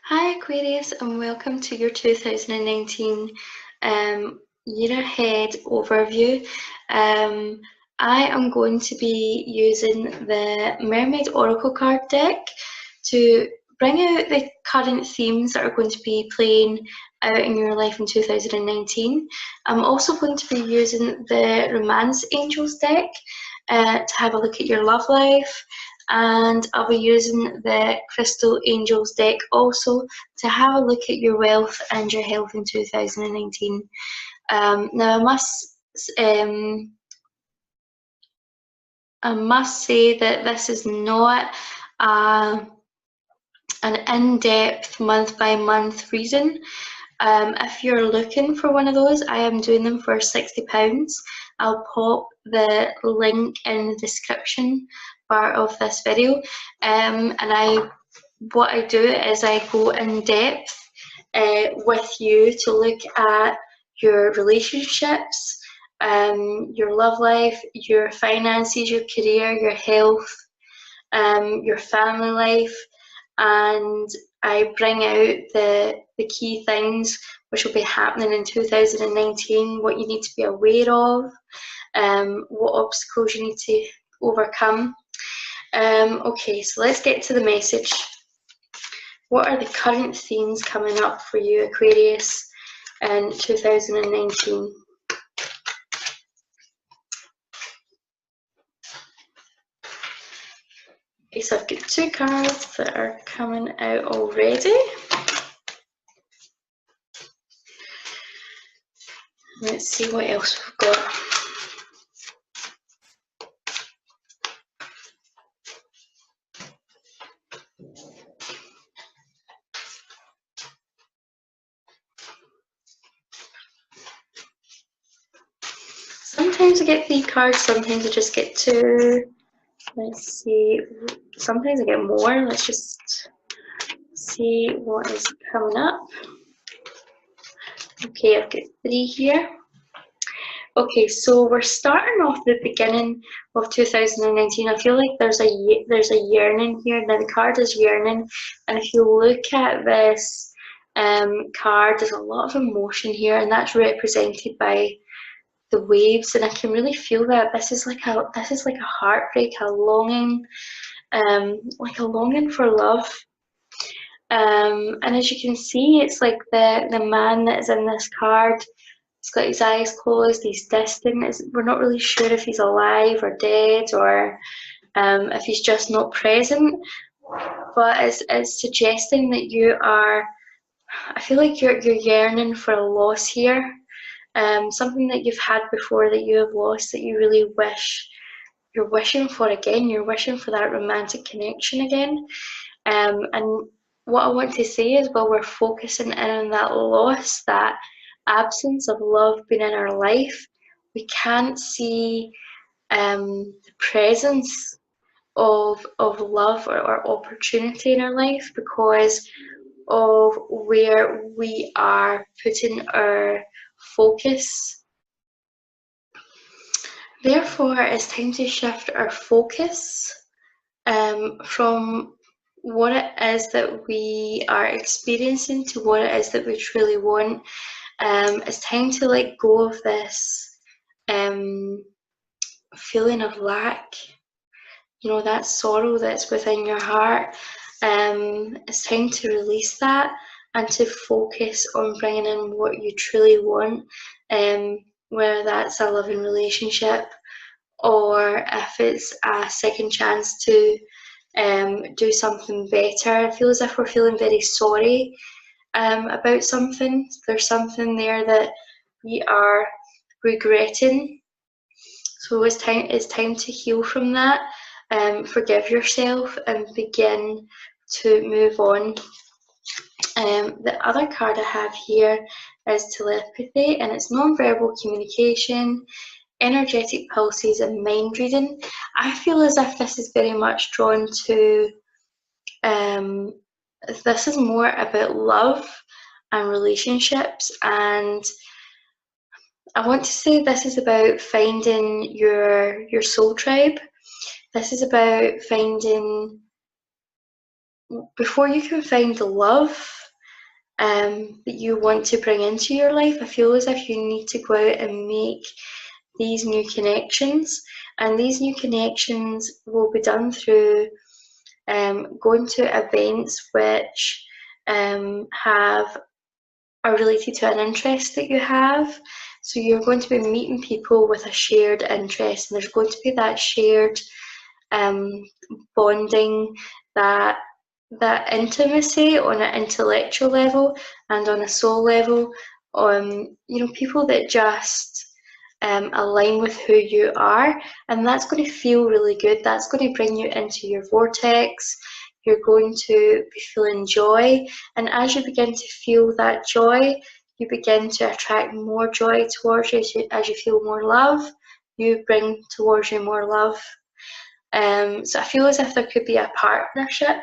Hi Aquarius, and welcome to your 2019 year ahead overview. I am going to be using the Mermaid Oracle card deck to bring out the current themes that are going to be playing out in your life in 2019. I'm also going to be using the Romance Angels deck to have a look at your love life, and I'll be using the Crystal Angels deck also to have a look at your wealth and your health in 2019. Now I must say that this is not an in-depth month-by-month reading. If you're looking for one of those, I am doing them for £60. I'll pop the link in the description bar of this video. What I do is I go in depth with you to look at your relationships, your love life, your finances, your career, your health, your family life, and I bring out the key things which will be happening in 2019, what you need to be aware of, what obstacles you need to overcome. Okay, so let's get to the message. What are the current themes coming up for you, Aquarius, in 2019? Okay, so I've got two cards that are coming out already. Let's see what else we've got. Sometimes I get 3 cards, sometimes I just get 2. Let's see, sometimes I get more. Let's just see what is coming up. Okay, I've got 3 here. Okay, so we're starting off the beginning of 2019. I feel like there's a yearning here. Now the card is yearning, and if you look at this card, there's a lot of emotion here, and that's represented by the waves. And I can really feel that this is like a heartbreak, a longing, like a longing for love. And as you can see, it's like the man that is in this card. He's got his eyes closed, he's distant. We're not really sure if he's alive or dead, or if he's just not present. But it's suggesting that you are, I feel like you're yearning for a loss here. Something that you've had before that you have lost, that you really wish, you're wishing for again. You're wishing for that romantic connection again. And what I want to say is, while we're focusing in on that loss, that absence of love being in our life, we can't see the presence of love or opportunity in our life because of where we are putting our focus. Therefore, it's time to shift our focus from what it is that we are experiencing to what it is that we truly want. It's time to let go of this feeling of lack, that sorrow that's within your heart. It's time to release that and to focus on bringing in what you truly want, whether that's a loving relationship or if it's a second chance to do something better. I feel as if we're feeling very sorry about something. There's something there that we are regretting. So it's time to heal from that, forgive yourself and begin to move on. The other card I have here is telepathy, and it's non-verbal communication, energetic pulses and mind reading. I feel as if this is very much drawn to, this is more about love and relationships, and I want to say this is about finding your soul tribe. This is about finding before you can find the love that you want to bring into your life, I feel as if you need to go out and make these new connections, and these new connections will be done through going to events which are related to an interest that you have. So you're going to be meeting people with a shared interest, and there's going to be that shared bonding, that intimacy on an intellectual level and on a soul level. People that just align with who you are, and that's going to feel really good. That's going to bring you into your vortex. You're going to be feeling joy, and as you begin to feel that joy, you begin to attract more joy towards you. As you feel more love, you bring towards you more love. So I feel as if there could be a partnership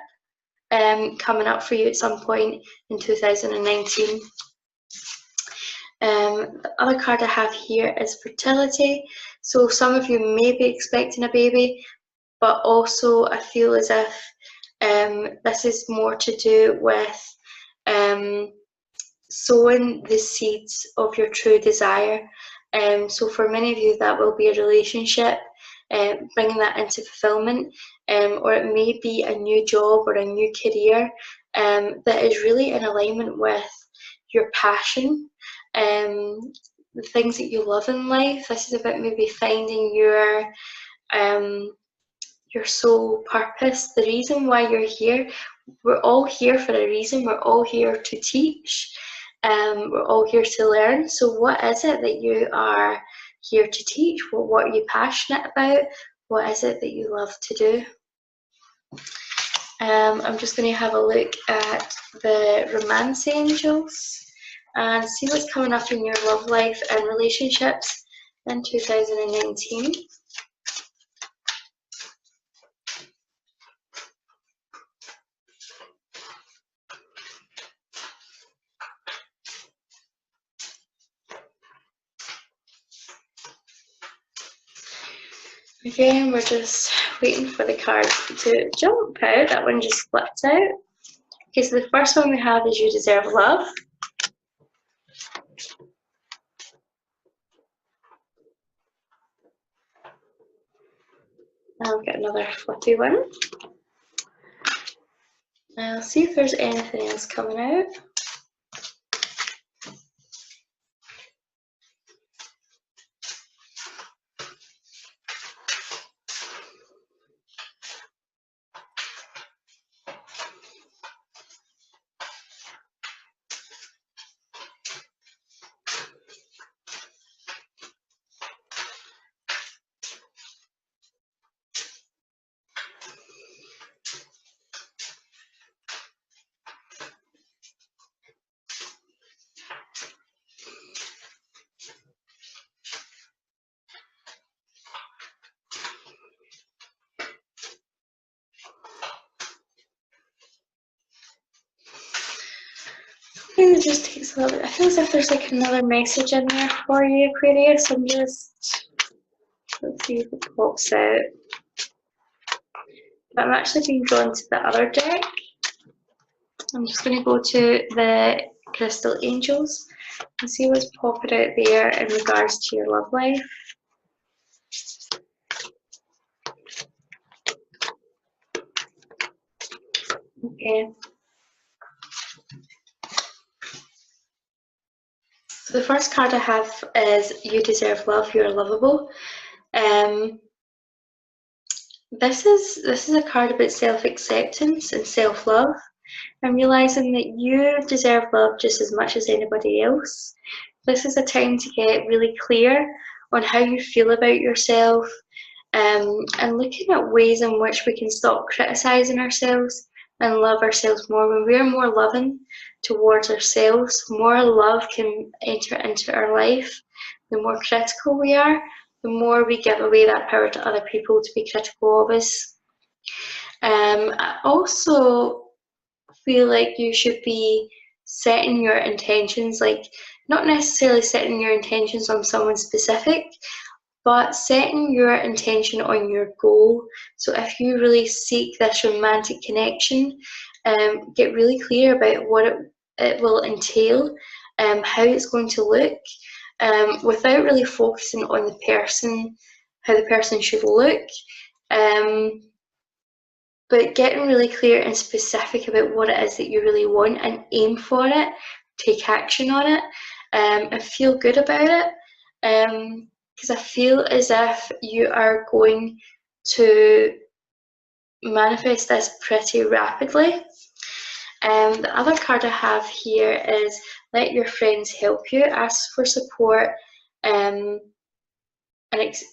coming up for you at some point in 2019. The other card I have here is fertility. So some of you may be expecting a baby, but also I feel as if this is more to do with sowing the seeds of your true desire. So for many of you, that will be a relationship, bringing that into fulfillment, or it may be a new job or a new career that is really in alignment with your passion, the things that you love in life. This is about maybe finding your soul purpose, the reason why you're here. We're all here for a reason. We're all here to teach. We're all here to learn. So what is it that you are here to teach? What are you passionate about? What is it that you love to do? I'm just going to have a look at the romance angels and see what's coming up in your love life and relationships in 2019. Again, we're just waiting for the card to jump out. That one just flipped out. Okay, so the first one we have is You Deserve Love. I'll get another flippy one. I'll see if there's anything else coming out. It just takes a little bit. I feel as if there's like another message in there for you, Aquarius. Let's see if it pops out. But I'm actually being drawn to the other deck. I'm just going to go to the Crystal Angels and see what's popping out there in regards to your love life. Okay. So the first card I have is You Deserve Love, You're Lovable. This is a card about self-acceptance and self-love, and realizing that you deserve love just as much as anybody else. This is a time to get really clear on how you feel about yourself, and looking at ways in which we can stop criticizing ourselves and love ourselves more. When we're more loving towards ourselves, more love can enter into our life. The more critical we are, the more we give away that power to other people to be critical of us. I also feel like you should be setting your intentions, like not necessarily setting your intentions on someone specific, but setting your intention on your goal. So if you really seek this romantic connection, Get really clear about what it will entail, how it's going to look, without really focusing on the person, how the person should look, but getting really clear and specific about what it is that you really want, and aim for it, take action on it, and feel good about it. Because I feel as if you are going to manifest this pretty rapidly. The other card I have here is let your friends help you, ask for support, and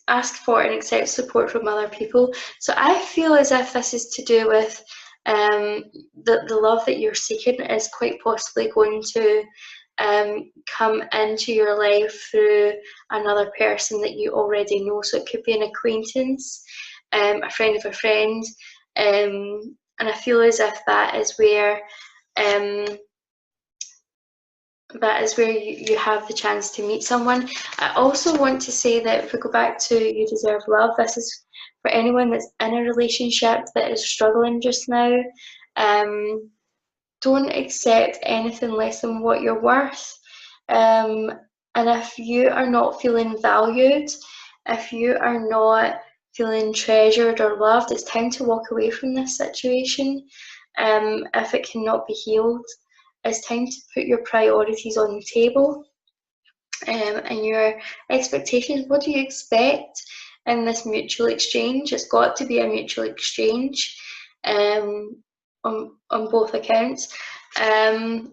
ask for and accept support from other people. So I feel as if this is to do with the love that you're seeking is quite possibly going to come into your life through another person that you already know. So it could be an acquaintance, a friend of a friend, and I feel as if that is where you have the chance to meet someone. I also want to say that if we go back to you deserve love, this is for anyone that's in a relationship that is struggling just now. Don't accept anything less than what you're worth. And if you are not feeling valued, if you are not feeling treasured or loved, it's time to walk away from this situation. If it cannot be healed, it's time to put your priorities on the table, and your expectations. What do you expect in this mutual exchange? It's got to be a mutual exchange, on both accounts. And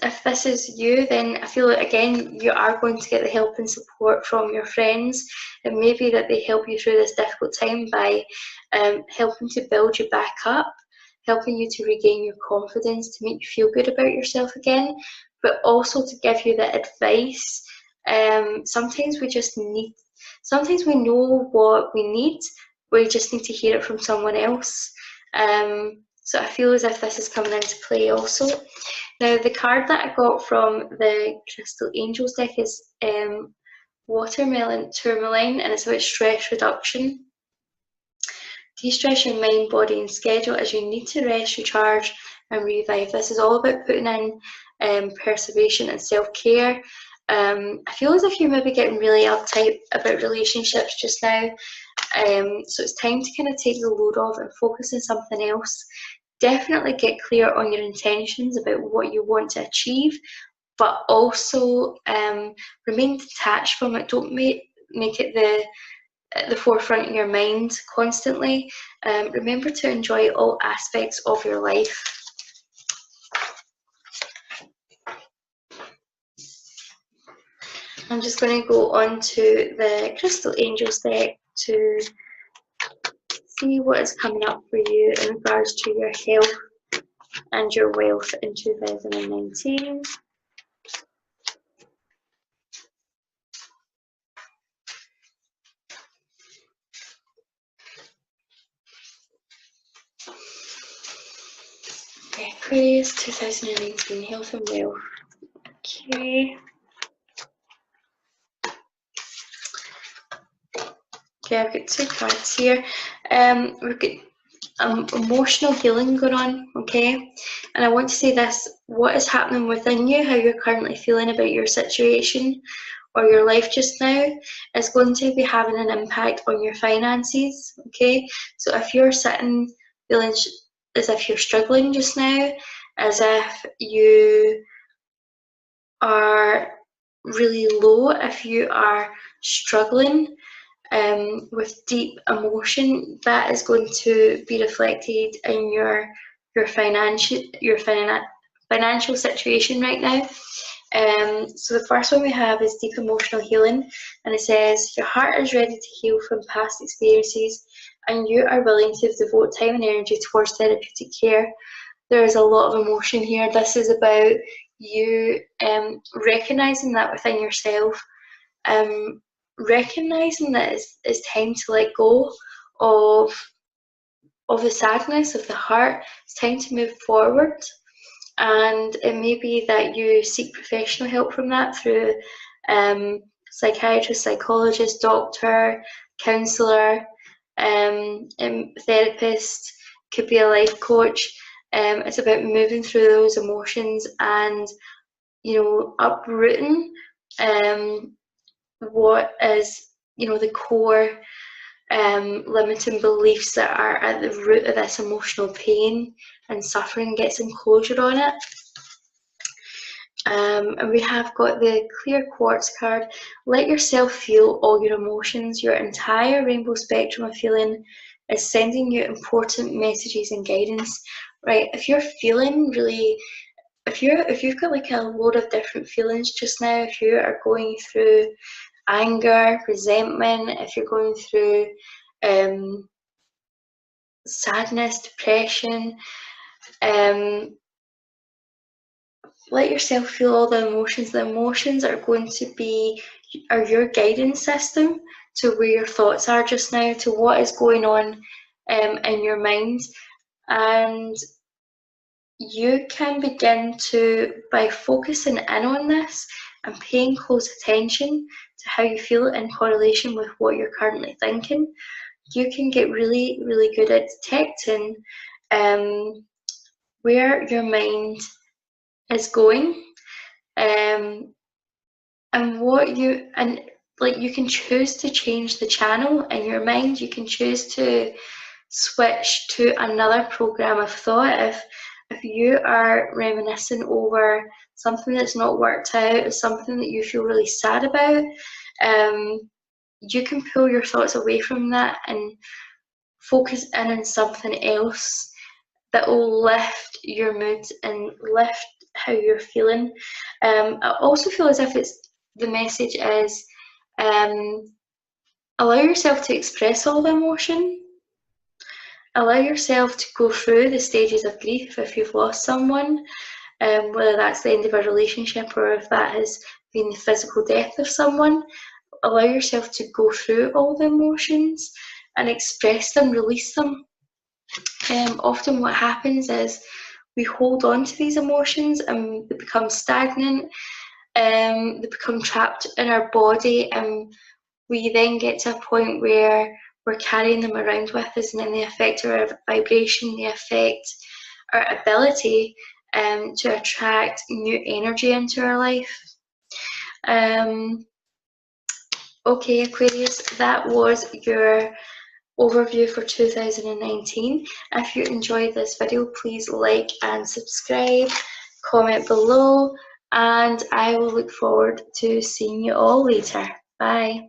if this is you, then I feel like, again, you are going to get the help and support from your friends. It may be that they help you through this difficult time by helping to build you back up, helping you to regain your confidence, to make you feel good about yourself again, but also to give you the advice. Sometimes we know what we need, we just need to hear it from someone else. So I feel as if this is coming into play also. Now, the card that I got from the Crystal Angels deck is Watermelon Tourmaline, and it's about stress reduction. De-stress your mind, body, and schedule as you need to rest, recharge, and revive. This is all about putting in perseverance and self-care. I feel as if you're maybe getting really uptight about relationships just now. So it's time to kind of take the load off and focus on something else. Definitely get clear on your intentions about what you want to achieve, but also remain detached from it. Don't make it at the forefront of your mind constantly. Remember to enjoy all aspects of your life. I'm just going to go on to the Crystal Angels deck to see what is coming up for you in regards to your health and your wealth in 2019. Aquarius 2019 health and wealth. Okay. Okay, I've got two cards here. We've got emotional healing going on, okay? And I want to say this: what is happening within you, how you're currently feeling about your situation or your life just now, is going to be having an impact on your finances, okay? So if you're sitting feeling as if you're struggling just now, as if you are really low, if you are struggling with deep emotion, that is going to be reflected in your financial situation right now. So the first one we have is deep emotional healing, and it says your heart is ready to heal from past experiences, and you are willing to devote time and energy towards therapeutic care. There is a lot of emotion here. This is about you recognizing that within yourself, recognizing that it's time to let go of the sadness of the heart. It's time to move forward, and it may be that you seek professional help from that through psychiatrist, psychologist, doctor, counsellor, therapist, could be a life coach. It's about moving through those emotions and, you know, uprooting what is, you know, the core limiting beliefs that are at the root of this emotional pain and suffering, get some closure on it. And we have got the clear quartz card. Let yourself feel all your emotions. Your entire rainbow spectrum of feeling is sending you important messages and guidance. Right, if you're feeling really, if you've got like a load of different feelings just now, if you are going through anger, resentment, if you're going through sadness, depression, let yourself feel all the emotions. The emotions are going to be your guidance system to where your thoughts are just now, to what is going on in your mind. And you can begin to, by focusing in on this and paying close attention to how you feel in correlation with what you're currently thinking, you can get really, really good at detecting where your mind is going, and what you, and like, you can choose to change the channel in your mind. You can choose to switch to another program of thought. If you are reminiscing over something that's not worked out, something that you feel really sad about, you can pull your thoughts away from that and focus in on something else that will lift your mood and lift how you're feeling. I also feel as if the message is, allow yourself to express all the emotion. Allow yourself to go through the stages of grief if you've lost someone, whether that's the end of a relationship or if that has been the physical death of someone. Allow yourself to go through all the emotions and express them, release them. Often what happens is we hold on to these emotions and they become stagnant, they become trapped in our body, and we then get to a point where we're carrying them around with us, and then they affect our vibration, they affect our ability to attract new energy into our life. Okay, Aquarius, that was your overview for 2019. If you enjoyed this video, please like and subscribe, comment below, and I will look forward to seeing you all later. Bye.